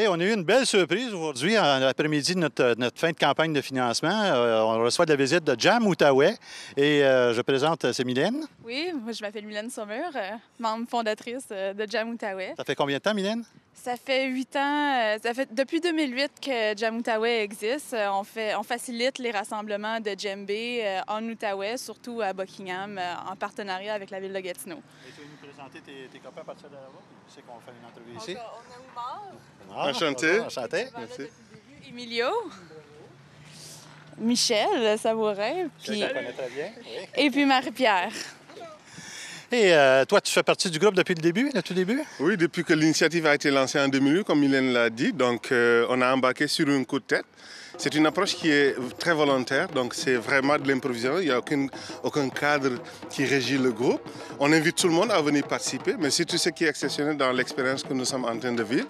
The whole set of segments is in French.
Hey, on a eu une belle surprise aujourd'hui, en après-midi de notre fin de campagne de financement. On reçoit de la visite de Jam Outaouais et je présente, c'est Mylène. Oui, moi je m'appelle Mylène Saumur, membre fondatrice de Jam Outaouais. Ça fait combien de temps, Mylène? Ça fait 8 ans, ça fait depuis 2008 que Jam Outaouais existe. On facilite les rassemblements de djembé en Outaouais, surtout à Buckingham, en partenariat avec la ville de Gatineau. Et tu veux nous présenter tes copains à partir de là-bas? Tu sais qu'on fait une entrevue ici. On a Oumar. Enchanté. Enchanté. Merci. Emilio. Michel Savourin. Puis... Je connais très bien. Oui. Et puis Marie-Pierre. Et toi, tu fais partie du groupe depuis le début, le tout début? Oui, depuis que l'initiative a été lancée en 2008, comme Mylène l'a dit. Donc, on a embarqué sur un coup de tête. C'est une approche qui est très volontaire, donc c'est vraiment de l'improvisation. Il n'y a aucun cadre qui régit le groupe. On invite tout le monde à venir participer, mais surtout ce qui est exceptionnel dans l'expérience que nous sommes en train de vivre,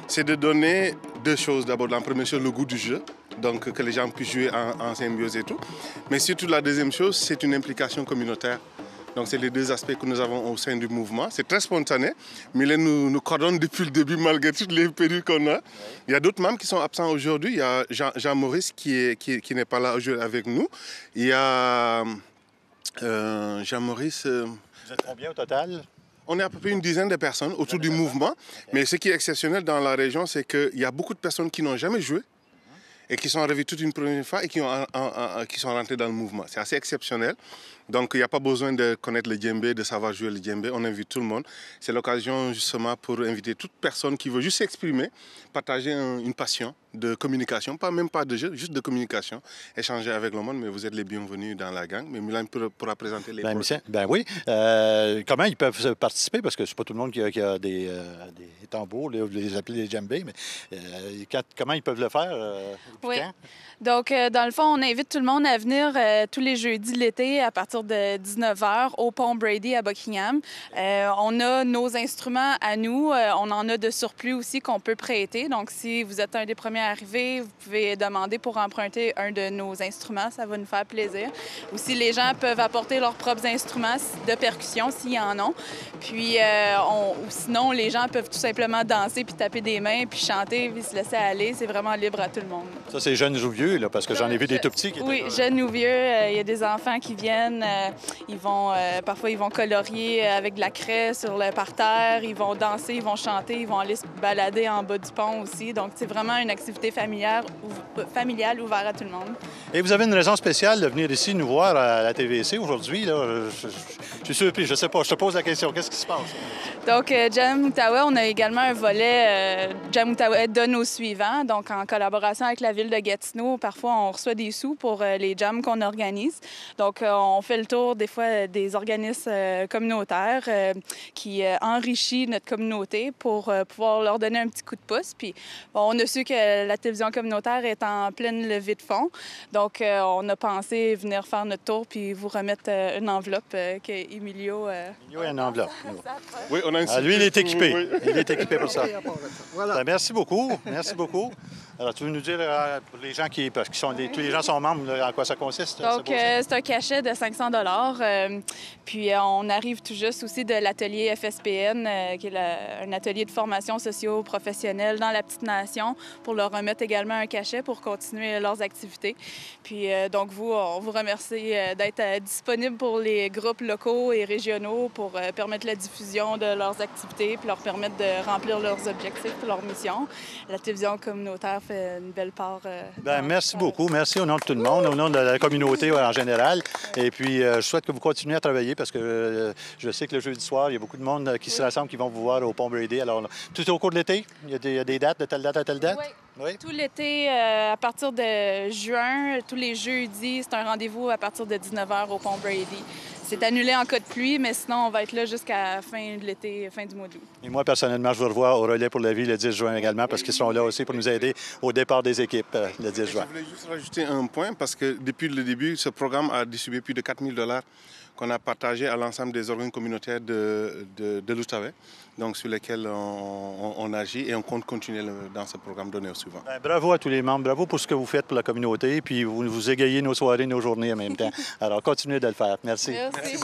c'est de donner deux choses. D'abord, la première chose, le goût du jeu, donc que les gens puissent jouer en symbiose et tout. Mais surtout, la deuxième chose, c'est une implication communautaire. Donc, c'est les deux aspects que nous avons au sein du mouvement. C'est très spontané. Mylène nous coordonne depuis le début, malgré toutes les périodes qu'on a. Il y a d'autres membres qui sont absents aujourd'hui. Il y a Jean-Maurice qui n'est pas là aujourd'hui avec nous. Il y a Jean-Maurice... Vous êtes combien au total? On est à peu près une dizaine de personnes autour du mouvement. Mais ce qui est exceptionnel dans la région, c'est qu'il y a beaucoup de personnes qui n'ont jamais joué et qui sont arrivées toute une première fois et qui sont rentrées dans le mouvement. C'est assez exceptionnel. Donc, il n'y a pas besoin de connaître le djembé, de savoir jouer le djembé. On invite tout le monde. C'est l'occasion justement pour inviter toute personne qui veut juste s'exprimer, partager une passion de communication, même pas de jeu, juste de communication, échanger avec le monde. Mais vous êtes les bienvenus dans la gang. Mais Mylène pourra présenter les projets. Ben oui. Comment ils peuvent participer? Parce que c'est pas tout le monde qui a des tambours, là, vous les appelez des djembés, mais comment ils peuvent le faire? Oui. Donc, dans le fond, on invite tout le monde à venir tous les jeudis de l'été à partir de 19h au Pont Brady à Buckingham. On a nos instruments à nous. On en a de surplus aussi qu'on peut prêter. Donc, si vous êtes un des premiers arrivés, vous pouvez demander pour emprunter un de nos instruments. Ça va nous faire plaisir. Aussi, les gens peuvent apporter leurs propres instruments de percussion s'il y en a. Puis, ou sinon, les gens peuvent tout simplement danser puis taper des mains puis chanter puis se laisser aller. C'est vraiment libre à tout le monde. Ça, c'est jeunes ou vieux, là, parce que j'en ai vu des tout petits qui étaient... Oui, jeunes ou vieux. Il y a des enfants qui viennent. Parfois, ils vont colorier avec de la craie sur le parterre. Ils vont danser, ils vont chanter, ils vont aller se balader en bas du pont aussi. Donc, c'est vraiment une activité familiale ouverte à tout le monde. Et vous avez une raison spéciale de venir ici nous voir à la TVC aujourd'hui, là. Je suis surpris, je ne sais pas. Je te pose la question. Qu'est-ce qui se passe? Donc, Jam Outaouais, on a également un volet Jam Outaouais donne aux suivants. Donc, en collaboration avec la ville de Gatineau, parfois, on reçoit des sous pour les jams qu'on organise. Donc, on fait le tour des fois des organismes communautaires qui enrichissent notre communauté pour pouvoir leur donner un petit coup de pouce. Puis, on a su que la télévision communautaire est en pleine levée de fonds. Donc, on a pensé venir faire notre tour puis vous remettre une enveloppe que Emilio... Emilio a une enveloppe. Oui, on a une lui, il est équipé. Oui. Il est équipé pour ça. Voilà. Ben, merci beaucoup. Merci beaucoup. Alors, tu veux nous dire, pour les gens parce que tous les gens sont membres, là, en quoi ça consiste? Donc, c'est un cachet de 500 $. Puis, on arrive tout juste aussi de l'atelier FSPN, qui est un atelier de formation socio-professionnelle dans la Petite Nation, pour leur remettre également un cachet pour continuer leurs activités. Puis, donc, on vous remercie d'être disponible pour les groupes locaux et régionaux pour permettre la diffusion de leurs activités puis leur permettre de remplir leurs objectifs et leurs missions. La télévision communautaire fait une belle part. Merci beaucoup. Merci au nom de tout le monde, au nom de la communauté en général. Et puis, je souhaite que vous continuiez à travailler parce que je sais que le jeudi soir, il y a beaucoup de monde qui se rassemble, qui vont vous voir au Pont Brady. Alors, tout au cours de l'été, il y a des dates, de telle date à telle date? Oui. Oui. Tout l'été, à partir de juin, tous les jeudis, c'est un rendez-vous à partir de 19h au Pont Brady. C'est annulé en cas de pluie, mais sinon, on va être là jusqu'à la fin de l'été, fin du mois d'août. Et moi, personnellement, je vous revois au Relais pour la vie le 10 juin également parce qu'ils sont là aussi pour nous aider au départ des équipes le 10 juin. Je voulais juste rajouter un point parce que depuis le début, ce programme a distribué plus de 4 000 $ qu'on a partagé à l'ensemble des organes communautaires de l'Outaouais, donc sur lesquels on agit et on compte continuer dans ce programme donné au suivant. Bien, bravo à tous les membres, bravo pour ce que vous faites pour la communauté, puis vous égayez nos soirées, nos journées en même temps. Alors, continuez de le faire. Merci. Merci.